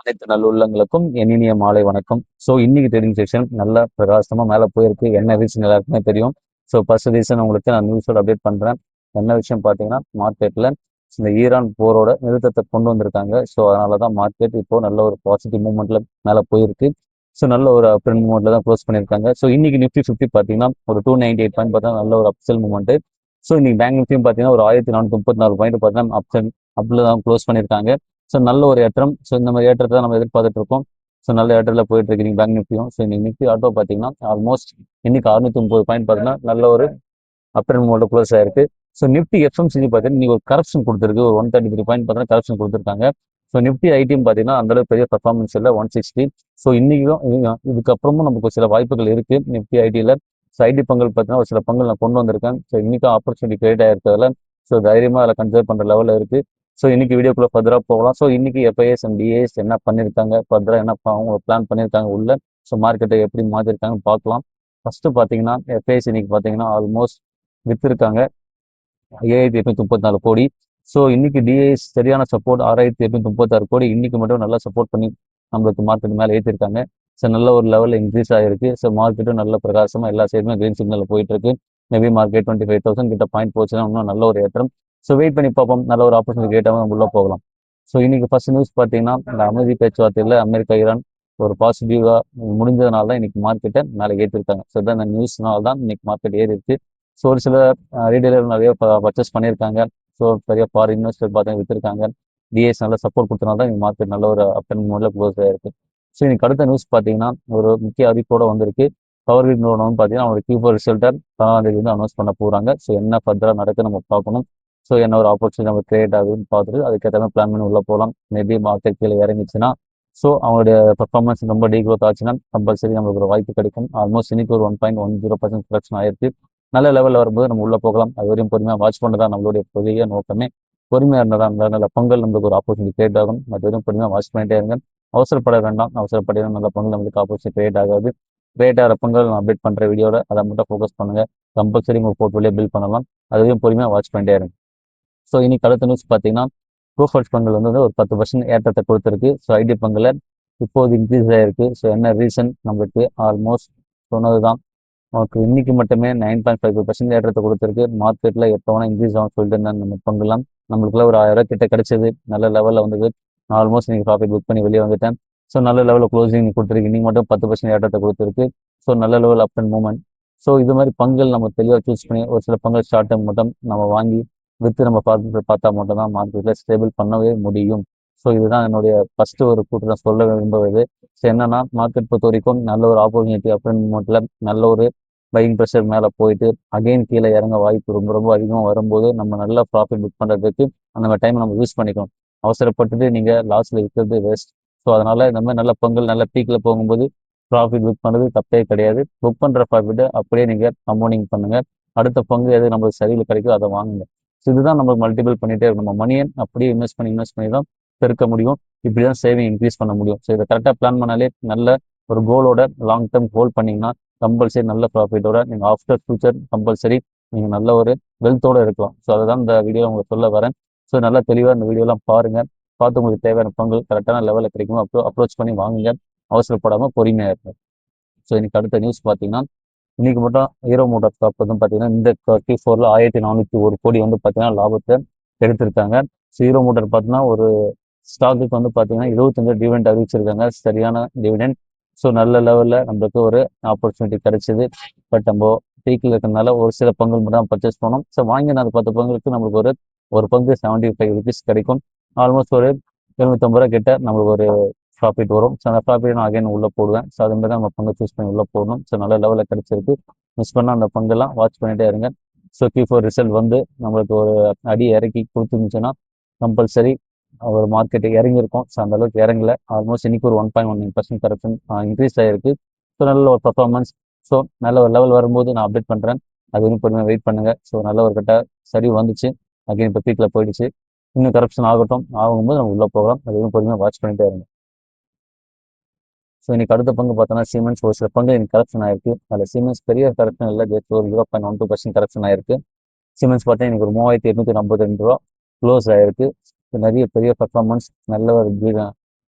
அனைத்து நல்லுள்ளங்களுக்கும் என் இனிய மாலை வணக்கம். ஸோ இன்னைக்கு ட்ரேடிங் செஷன் நல்ல பிரகாசமா மேலே போயிருக்கு. என்ன ரீசன் எல்லாருக்குமே தெரியும். ஸோ ஃபர்ஸ்ட் ரீசன் உங்களுக்கு நான் நியூஸோட அப்டேட் பண்றேன். என்ன விஷயம் பார்த்தீங்கன்னா, மார்க்கெட்ல இந்த ஈரான் போரோட நிறுத்தத்தை கொண்டு வந்திருக்காங்க. ஸோ அதனாலதான் மார்க்கெட் இப்போ நல்ல ஒரு பாசிட்டிவ் மூவ்மெண்ட்ல மேலே போயிருக்கு. ஸோ நல்ல ஒரு அப்ட்ரெண்ட் மூவ்மெண்ட்ல தான் க்ளோஸ் பண்ணியிருக்காங்க. ஸோ இன்னைக்கு நிஃப்டி 50 பார்த்தீங்கன்னா ஒரு 298 பாயிண்ட் பார்த்தா நல்ல ஒரு அப்செல் மூவ்மெண்ட். ஸோ இன்னைக்கு பேங்க் நிஃப்டியும் பார்த்தீங்கன்னா ஒரு 1434 பாயிண்ட் பார்த்தீங்கன்னா அப்ல தான் க்ளோஸ் பண்ணியிருக்காங்க. ஸோ நல்ல ஒரு ஏற்றம். ஸோ இந்த மாதிரி ஏற்றத்தை தான் நம்ம எதிர்பார்த்துட்டு இருக்கோம். ஸோ நல்ல ஏற்றத்தில் போயிட்டு இருக்கு பேங்க் நிஃப்டியும். ஸோ இன்னைக்கு நிஃப்டி ஆட்டோ பார்த்தீங்கன்னா ஆல்மோஸ்ட் இன்னைக்கு 630 பாயிண்ட் பார்த்தீங்கன்னா நல்ல ஒரு அப்ட்ரெண்ட் மூவ்மெண்ட் க்ளோஸ் ஆயிருக்கு. ஸோ நிஃப்டி எஃப்எம்சிஜி பார்த்தீங்கன்னா இன்னைக்கு ஒரு கரப்ஷன் கொடுத்துருக்கு. ஒரு 133 பாயிண்ட் பார்த்தீங்கன்னா கரப்ஷன் கொடுத்துருக்காங்க. ஸோ நிஃப்டி ஐடியும் பார்த்தீங்கன்னா அந்த அளவுக்கு பெரிய பர்ஃபார்மன்ஸ் இல்லை, 160. ஸோ இன்னைக்கும் இதுக்கப்புறமும் நமக்கு சில வாய்ப்புகள் இருக்கு நிஃப்டி ஐடியில். ஸோ ஐடி பங்கள் பார்த்தீங்கன்னா ஒரு சில பங்கள் நான் கொண்டு வந்திருக்கேன். ஸோ இன்னைக்கும் ஆப்பர்ச்சுனிட்டி கிரியேட் ஆயிருக்கிறதுல ஸோ தைரியமாக அதில் கன்சிடர் பண்ணுற லெவலில் இருக்கு. ஸோ இன்னைக்கு வீடியோக்குள்ள ஃபர்தராக போகலாம். ஸோ இன்னைக்கு எஃப்ஐஎஸ் அண்ட் டிஏஎஸ் என்ன பண்ணியிருக்காங்க, ஃபர்தராக என்ன அவங்க பிளான் பண்ணியிருக்காங்க உள்ள. ஸோ மார்க்கெட்டை எப்படி மாற்றிருக்காங்கன்னு பார்க்கலாம். ஃபர்ஸ்ட் பார்த்தீங்கன்னா எஃப்ஐஎஸ் இன்னைக்கு பார்த்தீங்கன்னா ஆல்மோஸ்ட் வித்திருக்காங்க 5834 கோடி. ஸோ இன்னைக்கு டிஏஎஸ் சரியான சப்போர்ட் 6836 கோடி. இன்னைக்கு மட்டும் நல்லா சப்போர்ட் பண்ணி நம்மளுக்கு மார்க்கெட் மேலே ஏற்றிருக்காங்க. ஸோ நல்ல ஒரு லெவலில் இன்க்ரீஸ் ஆகிருக்கு. ஸோ மார்க்கெட்டும் நல்ல பிரகாசமா எல்லா சைடுமே கிரீன் சிக்னல் போயிட்டு இருக்கு. மேபி மார்க்கெட் 25,000 கிட்ட பாயிண்ட் போச்சுன்னா இன்னும் நல்ல ஒரு ஏற்றம். ஸோ வெயிட் பண்ணி பார்ப்போம். நல்ல ஒரு ஆப்பர்ச்சுனிட்டி கேட்டால் நம்ம உள்ள போகலாம். ஸோ இன்னைக்கு ஃபர்ஸ்ட் நியூஸ் பார்த்தீங்கன்னா இந்த அமைதி பேச்சுவார்த்தையில் அமெரிக்கா ஈரான் ஒரு பாசிட்டிவா முடிஞ்சதுனால தான் இன்னைக்கு மார்க்கெட்டை மேலே ஏற்றிருக்காங்க. ஸோ இந்த நியூஸ்னால தான் இன்னைக்கு மார்க்கெட் ஏறி இருக்கு. ஸோ ஒரு சில ரீடைலர் நிறைய பர்ச்சேஸ் பண்ணியிருக்காங்க. ஸோ பெரிய ஃபாரின் இன்வெஸ்டர் பார்த்தீங்கன்னா வித்திருக்காங்க. டிஎஸ் நல்ல சப்போர்ட் கொடுத்தனால தான் இந்த மார்க்கெட் நல்ல ஒரு அப் அண்ட் மூவ்ல க்ளோஸ் ஆயிருக்கு. ஸோ இன்னைக்கு அடுத்த நியூஸ் பார்த்தீங்கன்னா ஒரு முக்கிய அறிவிப்போட வந்திருக்கு. பவர் கிரிட் நிறுவனம் பார்த்தீங்கன்னா அவங்க Q4 ரிசல்ட்டை 4ஆம் தேதி வந்து அனௌன்ஸ் பண்ண போகிறாங்க. ஸோ என்ன ஃபர்தராக நடக்குது நம்ம பார்க்கணும். ஸோ என்ன ஒரு ஆப்பர்ச்சுனிட்டி நம்ம கிரியேட் ஆகுதுன்னு பார்த்துட்டு அதுக்கேற்ற மாதிரி பிளான் பண்ணி உள்ள போகலாம். மேபி மார்க்கெட் கீழே இறங்கிச்சுன்னா ஸோ அவங்களுடைய பர்ஃபார்மன்ஸ் ரொம்ப டீக்ரோத் ஆச்சுன்னா கம்பல்சரி நம்மளுக்கு ஒரு வாய்ப்பு கிடைக்கும். ஆல்மோஸ்ட் இன்னைக்கு ஒரு 1.10% ப்ரொடக்ஷன் ஆயிருக்கு. நல்ல லெவலில் வரும்போது நம்ம உள்ள போகலாம். அது வரையும் பொறுமையாக வாட்ச் பண்ணதான் நம்மளுடைய பெரிய நோக்கமே. பொறுமையாக இருந்தால் நல்ல நல்ல பங்கள் நம்மளுக்கு ஒரு ஆப்பர்ச்சுனிட்டி கிரியேட் ஆகும். அது வரையும் பொறுமையாக வாட்ச் பண்ணிட்டே இருங்க. அவசரப்பட வேண்டாம். அவசரப்பட நல்ல பங்கள் நம்மளுக்கு ஆப்பர்ச்சுனிட்டி கிரியேட் ஆகாது. கிரியேட் ஆகிற பங்கள் நான் அப்டேட் பண்ணுற வீடியோட அதை மட்டும் ஃபோக்கஸ் பண்ணுங்க. கம்பல்சரி உங்கள் போர்ட்ஃபோலியோ பில்ட் பண்ணலாம். அது வரையும் பொறுமையாக வாட்ச் பண்ணிட்டே இருங்க. ஸோ இன்னைக்கு அடுத்த நியூஸ் பார்த்தீங்கன்னா ப்ரூஃபர்ஸ் பங்கள் வந்து ஒரு 10% ஏற்றத்தை கொடுத்துருக்கு. ஸோ ஐடி பங்கில் இப்போது இன்க்ரீஸ் ஆகிருக்கு. ஸோ என்ன ரீசன் நம்மளுக்கு ஆல்மோஸ்ட் சொன்னது தான். நமக்கு இன்னைக்கு மட்டுமே 9.55% ஏற்றத்தை கொடுத்துருக்கு. மார்க்கெட்டில் எப்போ வேணால் இன்க்ரீஸ் ஆகும் சொல்லிட்டு இருந்தேன். நம்ம பங்கெல்லாம் நம்மளுக்குள்ள ஒரு 1000 கிட்ட கிடைச்சது. நல்ல லெவலில் வந்தது. ஆல்மோஸ்ட் நீங்கள் ப்ராஃபிட் புக் பண்ணி வெளியே வந்துட்டேன். ஸோ நல்ல லெவலில் க்ளோசிங் கொடுத்துருக்கு. இன்னைக்கு மட்டும் 10% ஏற்றத்தை கொடுத்துருக்கு. ஸோ நல்ல level up and movement. So இது மாதிரி பங்குகள் நம்ம தெளிவாக சூஸ் பண்ணி ஒரு சில பங்குகள் ஷார்ட் டைம் மட்டும் நம்ம வாங்கி விற்று நம்ம பார்த்தா மட்டும் தான் மார்க்கெட்டில் ஸ்டேபிள் பண்ணவே முடியும். ஸோ இதுதான் என்னுடைய ஃபர்ஸ்ட் ஒரு கூட்டு நான் சொல்ல விரும்புவது. ஸோ என்னன்னா மார்க்கெட் பொறுத்த வரைக்கும் நல்ல ஒரு ஆப்பர்ச்சுனிட்டி அப்படின்னு மூமெண்ட்ல நல்ல ஒரு பையிங் ப்ரெஷர் மேலே போயிட்டு அகைன் கீழே இறங்க வாய்ப்பு ரொம்ப ரொம்ப அதிகமாக வரும்போது நம்ம நல்ல ப்ராஃபிட் புக் பண்ணுறதுக்கு அந்த டைம் நம்ம யூஸ் பண்ணிக்கணும். அவசரப்பட்டுட்டு நீங்கள் லாஸில் இருக்கிறது வேஸ்ட். ஸோ அதனால இந்த மாதிரி நல்ல பங்குகள் நல்ல பீக்கில் போகும்போது ப்ராஃபிட் புக் பண்ணுறது தப்பே கிடையாது. புக் பண்ணுற ப்ராஃபிட்டை அப்படியே நீங்கள் கம்பவுண்டிங் பண்ணுங்க. அடுத்த பங்கு எது நம்மளுக்கு சரியில் கிடைக்கும் அதை வாங்குங்க. ஸோ இதுதான் நம்ம மல்டிபிள் பண்ணிட்டே இருக்கும். நம்ம மணியை அப்படியே இன்வெஸ்ட் பண்ணி தான் பெருக்க முடியும். இப்படி தான் சேவிங் இன்க்ரீஸ் பண்ண முடியும். ஸோ இதை கரெக்டாக பிளான் பண்ணாலே நல்ல ஒரு கோலோட லாங் டேர்ம் ஹோல்ட் பண்ணிங்கன்னா கம்பல்சரி நல்ல ப்ராஃபிட்டோட நீங்கள் ஆஃப்டர் ஃபியூச்சர் கம்பல்சரி நீங்கள் நல்ல ஒரு வெல்த்தோட இருக்கலாம். ஸோ அதுதான் இந்த வீடியோ உங்களுக்கு சொல்ல வரேன். ஸோ நல்லா தெளிவாக இந்த வீடியோலாம் பாருங்கள். பார்த்து உங்களுக்கு தேவையான பங்கு கரெக்டான லெவலில் கிடைக்கும் அப்ரோச் பண்ணி வாங்குங்க. அவசரப்படாமல் பொறுமையாக இருக்கும். ஸோ இன்னைக்கு அடுத்த நியூஸ் பார்த்தீங்கன்னா இன்னைக்கு மட்டும் ஹீரோ மோட்டார் ஸ்டாக் வந்து பார்த்தீங்கன்னா இந்த Q4 1401 கோடி வந்து பார்த்தீங்கன்னா லாபத்தை எடுத்திருக்காங்க. ஸோ ஹீரோ மோட்டார் பார்த்தீங்கன்னா ஒரு ஸ்டாக்குக்கு வந்து பார்த்தீங்கன்னா 25 டிவிடெண்ட் அறிவிச்சிருக்காங்க. சரியான டிவிடெண்ட். ஸோ நல்ல லெவலில் நம்மளுக்கு ஒரு ஆப்பர்ச்சுனிட்டி கிடைச்சிது. பட் நம்ம பீக்கில் இருக்கிறதுனால ஒரு சில பங்குகள் மட்டும் தான் பர்ச்சேஸ் பண்ணோம். ஸோ வாங்கின அந்த 10 பங்குக்கு நம்மளுக்கு ஒரு பங்கு 75 rupees கிடைக்கும். ஆல்மோஸ்ட் ஒரு 750 ரூபா கிட்ட நம்மளுக்கு ஒரு ப்ராஃபிட் வரும். ஸோ அந்த ப்ராஃபிட் நான் அகைன் உள்ளே போடுவேன். ஸோ அது மாதிரி தான் நம்ம பங்கு சூஸ் பண்ணி உள்ளே போடணும். ஸோ நல்ல லெவலில் கிடைச்சிருக்கு. மிஸ் பண்ணால் அந்த பங்கெல்லாம் வாட்ச் பண்ணிகிட்டே இருங்க. ஸோ Q4 ரிசல்ட் வந்து நம்மளுக்கு ஒரு அடி இறக்கி கொடுத்துருந்துச்சுன்னா கம்பல்சரி ஒரு மார்க்கெட்டு இறங்கியிருக்கும். ஸோ அந்த அளவுக்கு இறங்கல. ஆல்மோஸ்ட் இன்னைக்கு ஒரு 1.19% கரெக்ஷன் இன்க்ரீஸ் ஆகிருக்கு. ஸோ நல்ல ஒரு பர்ஃபார்மன்ஸ். ஸோ நல்ல ஒரு லெவல் வரும்போது நான் அப்டேட் பண்ணுறேன். அது வரைக்கும் பொறுமையாக வெயிட் பண்ணுங்கள். ஸோ நல்ல ஒரு கட்ட சரி வந்துச்சு. அகைன் இப்போ பீக்கில் போயிடுச்சு. இன்னும் கரெக்ஷன் ஆகும்போது நம்ம உள்ளே போகலாம். அது வரைக்கும் பொறுமையாக வாட்ச் பண்ணிகிட்டே இருங்க. ஸோ இன்னைக்கு அடுத்த பங்கு பார்த்தோன்னா சீமென்ஸ் ஒரு சில பங்கு இன்னைக்கு கரெக்ஷன் ஆயிருக்கு. அதில் சீமென்ஸ் பெரிய கரெக்ஷன் இல்லை, ஜஸ்ட் ஒரு 0.12% கரெக்ஷன் ஆயிருக்கு. சீமென்ஸ் பார்த்தா இன்னைக்கு ஒரு 3852 ரூபா க்ளோஸ் ஆயிருக்கு. நிறைய பெரிய பர்ஃபார்மன்ஸ் நல்ல ஒரு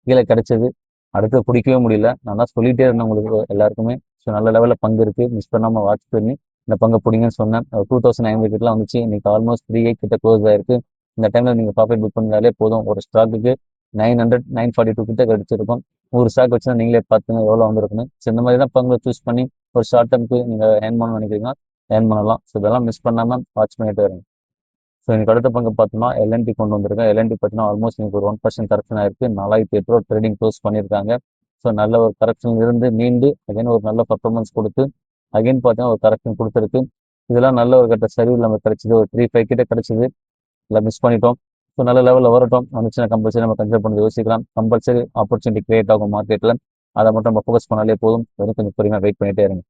கீழே கிடைச்சது. அடுத்து பிடிக்கவே முடியல. நான் தான் சொல்லிட்டே இருந்தேன் உங்களுக்கு எல்லாருக்குமே. ஸோ நல்ல லெவலில் பங்கு இருக்குது, மிஸ் பண்ணாமல் வாட்ச் பண்ணி இந்த பங்கை பிடிங்கன்னு சொன்னேன். 2009 கிட்டலாம் வந்துச்சு. இன்னைக்கு ஆல்மோஸ்ட் 3 கிட்ட க்ளோஸ் ஆயிருக்கு. இந்த டைமில் நீங்கள் ப்ராஃபிட் புக் பண்ணாலே போதும். ஒரு ஸ்டாக்குக்கு 900 942 கிட்ட கிடைச்சிருக்கும். 100 ஸ்டாக் வச்சுன்னா நீங்களே பார்த்துங்க எவ்வளோ வந்திருக்குன்னு. ஸோ இந்த மாதிரி தான் பங்கு சூஸ் பண்ணி ஒரு ஷார்ட் டேர்முக்கு நீங்கள் ஏர்ன் பண்ணணும்னு நினைக்கிறீங்கன்னா ஏர்ன் பண்ணலாம். ஸோ இதெல்லாம் மிஸ் பண்ணாமல் வாட்ச் பண்ணிட்டு வரேன். ஸோ எனக்கு அடுத்த பங்கு பார்த்தோம்னா எல்என்டி கொண்டு வந்திருக்கேன். எல்என்டி பார்த்தீங்கன்னா ஆல்மோஸ்ட் எனக்கு ஒரு 1% கரெக்ஷன் ஆயிருக்கு. 4800 ட்ரேடிங் க்ளோஸ் பண்ணியிருக்காங்க. ஸோ நல்ல ஒரு கரெக்ஷன் இருந்து மீண்டு அகைன் ஒரு நல்ல பர்ஃபார்மன்ஸ் கொடுத்து அகைன் பார்த்தீங்கன்னா ஒரு கரெக்ஷன் கொடுத்துருக்கு. இதெல்லாம் நல்ல ஒரு கட்ட சரிவு நம்ம கிடைச்சிது. ஒரு 3-5 கிட்ட கிடைச்சிது. இல்லை மிஸ் பண்ணிட்டோம். ஸோ நல்ல லெவலில் வரட்டும். வந்துச்சுன்னா கம்பல்சரி நம்ம கன்சிடர் பண்ணி யோசிக்கலாம். கம்பல்சரி ஆப்பர்ச்சுனிட்டி கிரியேட் ஆகும் மார்க்கெட்டில். அதை மட்டும் நம்ம ஃபோக்கஸ் பண்ணாலே போதும். வெறும் கொஞ்சம் பொறுமையாக வெயிட் பண்ணிட்டே இருங்க.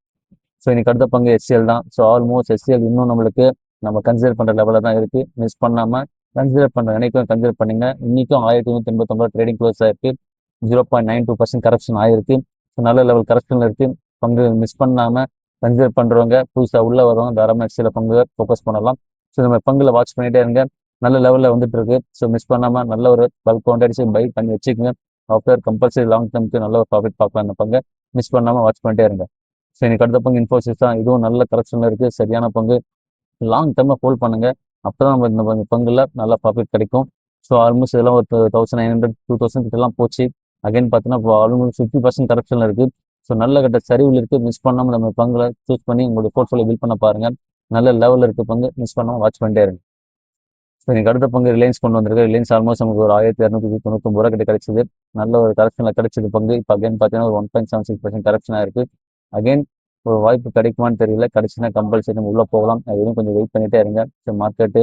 ஸோ இன்னைக்கு அடுத்த பங்கு எஸ்சிஎல் தான். ஸோ ஆல்மோஸ்ட் எஸ்சிஎல் இன்னும் நம்மளுக்கு நம்ம கன்சிடர் பண்ணுற லெவலில் தான் இருக்குது. மிஸ் பண்ணாமல் கன்சிடர் பண்ணுற நினைக்கும் கன்சிடர் பண்ணுங்க. இன்றைக்கும் 1189 ட்ரேடிங் க்ளோஸ் ஆயிருக்கு. 0.92% கரெக்ஷன் ஆயிருக்கு. ஸோ நல்ல லெவல் கரெக்ஷனில் இருக்குது. பங்கு மிஸ் பண்ணாமல் கன்சிடர் பண்ணுறவங்க புதுசாக உள்ளே வரவங்க தாராளமாக எஸ்சிஎல் பங்கு ஃபோக்கஸ் பண்ணலாம். ஸோ நம்ம பங்குல வாட்ச் பண்ணிகிட்டே இருங்க. நல்ல லெவலில் வந்துட்டு இருக்கு. ஸோ மிஸ் பண்ணாமல் நல்ல ஒரு பல்க் கவுண்ட் பை பண்ணி வச்சுக்கோங்க. ஆஃப்டர் கம்பல்சரி லாங் டேர்முக்கு நல்ல ஒரு ப்ராஃபிட் பார்க்கலாம். இந்த பங்கை மிஸ் பண்ணாமல் வாட்ச் பண்ணிட்டே இருங்க. ஸோ எனக்கு அடுத்த பங்கு இன்ஃபோசிஸ் தான். இதுவும் நல்ல கரெக்ஷனில் இருக்குது. சரியான பங்கு. லாங் டேர்மாக ஹோல்ட் பண்ணுங்க. அப்போ தான் நம்ம இந்த பங்குல நல்ல ப்ராஃபிட் கிடைக்கும். ஸோ ஆல்மோஸ்ட் இதெல்லாம் ஒரு 1900 2000 கிட்டலாம் போச்சு. அகைன் பார்த்தீங்கன்னா ஆல்மோஸ்ட் 50% கரெக்ஷனில் இருக்குது. ஸோ நல்ல கட்ட சரிவில் இருக்குது. மிஸ் பண்ணாமல் நம்ம பங்குல சூஸ் பண்ணி உங்களுடைய போர்ட்ஃபோலியோ பில்ட் பண்ண பாருங்க. நல்ல லெவலில் இருக்குது பங்கு. மிஸ் பண்ணாமல் வாட்ச் பண்ணிட்டே இருங்க. ஸோ எனக்கு அடுத்த பங்கு ரிலையன்ஸ் கொண்டு வந்திருக்கு. ரிலையன்ஸ் ஆல்மோஸ்ட் நமக்கு ஒரு 1299 கிட்ட கிடைச்சது. நல்ல ஒரு கரெக்ஷனில் கிடைச்சது பங்கு. இப்போ அகைன் பார்த்தீங்கன்னா ஒரு 1.76% கரெக்ஷனாக இருக்குது. அகைன் ஒரு வாய்ப்பு கிடைக்குமான்னு தெரியல. கிடைச்சுன்னா கம்பல்சரி நம்ம உள்ளே போகலாம். அது வரையும் கொஞ்சம் வெயிட் பண்ணிட்டே இருங்க. ஸோ மார்க்கெட்டு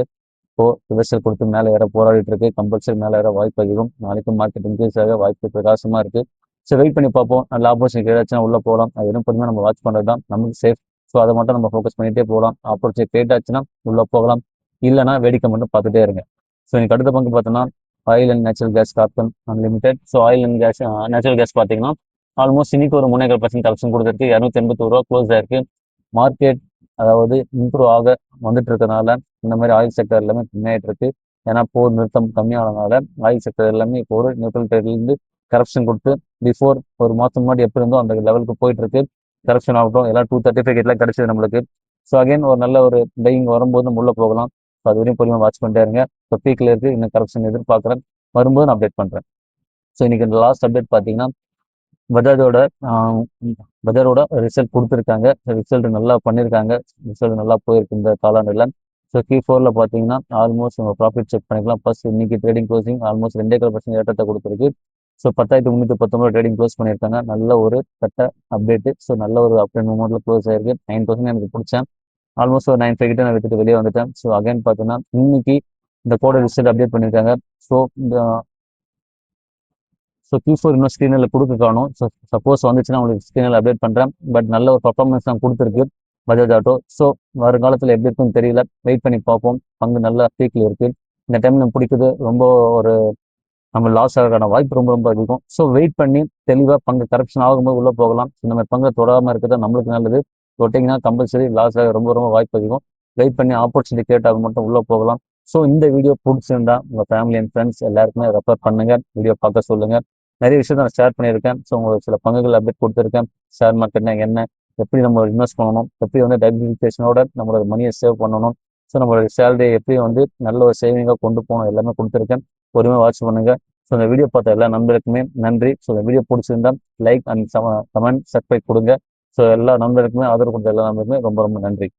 இப்போ ரிவர்சல் கொடுத்து மேலே ஏற போராடிட்டு இருக்கு. கம்பல்சரி மேலே ஏற வாய்ப்பு அதிகம். நாளைக்கும் மார்க்கெட் இன்க்ரீஸ் ஆக வாய்ப்பு பிரகாசமாக இருக்கு. ஸோ வெயிட் பண்ணி பார்ப்போம். நல்ல ஆப்பர்ச்சுனிட்டி ஏதாச்சும் உள்ளே போகலாம். அது வரையும் பொறுமையாக நம்ம வாட்ச் பண்ணுறது தான் நமக்கு சேஃப். ஸோ அதை மட்டும் நம்ம ஃபோக்கஸ் பண்ணிகிட்டே போகலாம். ஆப்பர்ச்சுனிட்டி கிரியேட் ஆச்சுன்னா உள்ளே போகலாம். இல்லைனா வேடிக்கை மட்டும் பார்த்துட்டே இருங்க. ஸோ எனக்கு அடுத்த பங்கு பார்த்தோன்னா oil and natural gas carbon unlimited. So oil and gas natural gas பார்த்தீங்கன்னா ஆல்மோஸ்ட் இன்னைக்கு ஒரு 3% கலெக்ஷன் கொடுத்துருக்கு. 281 க்ளோஸ் ஆயிருக்கு. மார்க்கெட் அதாவது இம்ப்ரூவ் ஆக வந்துட்டு இருக்கிறதுனால இந்த மாதிரி ஆயில் செக்டர் எல்லாமே கம்மியாயிட்டு இருக்கு. ஏன்னா போர் நிறுத்தம் கம்மியானதுனால ஆயில் செக்டர் எல்லாமே இப்போ ஒரு நியூட்ரல் ட்ரேட்லேருந்து கரெக்ஷன் கொடுத்து பிஃபோர் ஒரு மாதம் முன்னாடி எப்படி இருந்தோ அந்த லெவலுக்கு போயிட்டு இருக்கு. கரெக்ஷன் ஆகட்டும். எல்லாம் 235 கிட்டலாம் கிடைச்சது நம்மளுக்கு. ஸோ அகைன் ஒரு நல்ல ஒரு பையிங் வரும்போது நம்ம உள்ளே போகலாம். ஸோ அது வரையும் பொறுமையாக வாட்ச் பண்ணிட்டே இருங்க. இப்போ பீக்கில் இருக்குது. இன்னும் கரெக்ஷன் எதிர்பார்க்குறேன். வரும்போது நான் அப்டேட் பண்ணுறேன். ஸோ இன்னைக்கு இந்த லாஸ்ட் அப்டேட் பார்த்தீங்கன்னா பஜாஜோட பஜாஜோட ரிசல்ட் கொடுத்துருக்காங்க. ரிசல்ட் நல்லா பண்ணியிருக்காங்க. ரிசல்ட் நல்லா போயிருக்கு இந்த காலாண்டில். ஸோ Q4 பார்த்தீங்கன்னா ஆல்மோஸ்ட் நம்ம ப்ராஃபிட் செக் பண்ணிக்கலாம். ஃபர்ஸ்ட் இன்னைக்கு ட்ரேடிங் க்ளோசிங் ஆல்மோஸ்ட் 2.5% ஏற்றத்தை கொடுத்துருக்கு. ஸோ 10,319 ட்ரேடிங் க்ளோஸ் பண்ணியிருக்காங்க. நல்ல ஒரு கட்ட அப்டேட்டு. ஸோ நல்ல ஒரு அப்டேட் மூமெண்ட்டில் க்ளோஸ் ஆயிருக்கு. 9% எனக்கு பிடிச்சேன். ஆல்மோஸ்ட் ஒரு 9.5 கிட்ட நான் விட்டுட்டு வெளியே வந்துட்டேன். ஸோ அகைன் பார்த்தீங்கன்னா இன்னைக்கு இந்த கோட ரிசல்ட் அப்டேட் பண்ணியிருக்காங்க. ஸோ இந்த Q4 இன்னும் ஸ்க்ரீனில் கொடுக்க காணும். ஸோ சப்போஸ் வந்துச்சுன்னா உங்களுக்கு ஸ்க்ரீனில் அப்டேட் பண்ணுறேன். பட் நல்ல ஒரு பர்ஃபார்மன்ஸ் தான் கொடுத்துருக்கு பஜாஜ் ஆட்டோ. ஸோ வருங்காலத்தில் எப்படி இருக்குன்னு தெரியல. வெயிட் பண்ணி பார்ப்போம். பங்கு நல்ல பீக்கில் இருக்குது. இந்த டைம் நம்ம பிடிக்குது. ரொம்ப ஒரு நம்ம லாஸ் ஆகிறதுக்கான வாய்ப்பு ரொம்ப ரொம்ப அதிகம். ஸோ வெயிட் பண்ணி தெளிவாக பங்கு கரெக்ஷன் ஆகும்போது உள்ளே போகலாம். இந்த மாதிரி பங்கை தொடாமல் இருக்கிறது நம்மளுக்கு நல்லது. தொட்டிங்கன்னா கம்பல்சரி லாஸ் ஆக ரொம்ப ரொம்ப வாய்ப்பு அதிகம். வெயிட் பண்ணி ஆப்பர்ச்சுனிட்டி கிரியேட் ஆக மட்டும் உள்ளே போகலாம். ஸோ இந்த வீடியோ பிடிச்சிருந்தா உங்கள் ஃபேமிலி அண்ட் ஃப்ரெண்ட்ஸ் எல்லாருக்குமே ரெஃபர் பண்ணுங்க. வீடியோ பார்க்க சொல்லுங்க. நிறைய விஷயத்த நான் ஷேர் பண்ணியிருக்கேன். ஸோ உங்களுக்கு சில பங்குகள் அப்டேட் கொடுத்துருக்கேன். ஷேர் மார்க்கெட்னா என்ன, எப்படி நம்ம இன்வெஸ்ட் பண்ணணும், எப்படி வந்து டைவர்சிஃபிகேஷனோட நம்மளோட மணியை சேவ் பண்ணணும், ஸோ நம்மளோட சேலரியை எப்படி வந்து நல்ல ஒரு சேவிங்காக கொண்டு போகணும் எல்லாமே கொடுத்துருக்கேன். பொறுமையாக வாட்ச் பண்ணுங்க. ஸோ இந்த வீடியோ பார்த்த எல்லா நண்பருக்குமே நன்றி. ஸோ இந்த வீடியோ பிடிச்சிருந்தா லைக் அண்ட் கமெண்ட் சப்ஸ்கிரைப் கொடுங்க. ஸோ எல்லா நண்பருக்குமே ஆதரவு கொடுத்த எல்லா நண்பருக்குமே ரொம்ப ரொம்ப நன்றி.